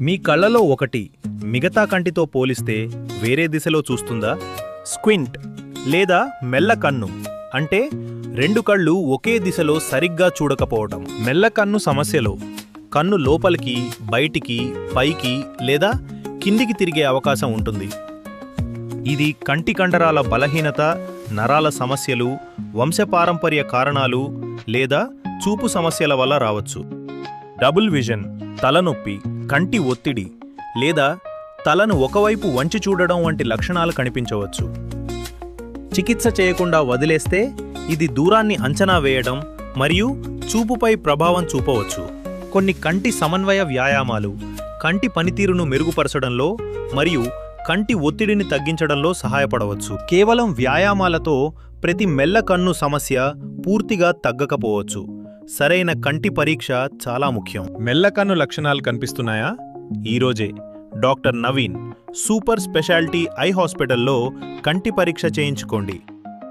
మీ కళ్ళలో ఒకటి మిగతా కంటితో పోలిస్తే వేరే దిశలో చూస్తుందా? స్క్వింట్ లేదా మెల్ల కన్ను అంటే రెండు కళ్ళు ఒకే దిశలో సరిగ్గా చూడకపోవటం. మెల్ల కన్ను సమస్యలో కన్ను లోపలికి, బయటికి, పైకి లేదా కిందికి తిరిగే అవకాశం ఉంటుంది. ఇది కంటి కండరాల బలహీనత, నరాల సమస్యలు, వంశపారంపర్య కారణాలు లేదా చూపు సమస్యల వల్ల రావచ్చు. డబుల్ విజన్, తలనొప్పి, కంటి ఒత్తిడి లేదా తలను ఒకవైపు వంచి చూడడం వంటి లక్షణాలు కనిపించవచ్చు. చికిత్స చేయకుండా వదిలేస్తే ఇది దూరాన్ని అంచనా వేయడం మరియు చూపుపై ప్రభావం చూపవచ్చు. కొన్ని కంటి సమన్వయ వ్యాయామాలు కంటి పనితీరును మెరుగుపరచడంలో మరియు కంటి ఒత్తిడిని తగ్గించడంలో సహాయపడవచ్చు. కేవలం వ్యాయామాలతో ప్రతి మెల్ల కన్ను సమస్య పూర్తిగా తగ్గకపోవచ్చు. సరైన కంటి పరీక్ష చాలా ముఖ్యం. మెల్ల కన్ను లక్షణాలు కనిపిస్తున్నాయా? ఈరోజే doctor Naveen super speciality eye హాస్పిటల్లో కంటి పరీక్ష చేయించుకోండి.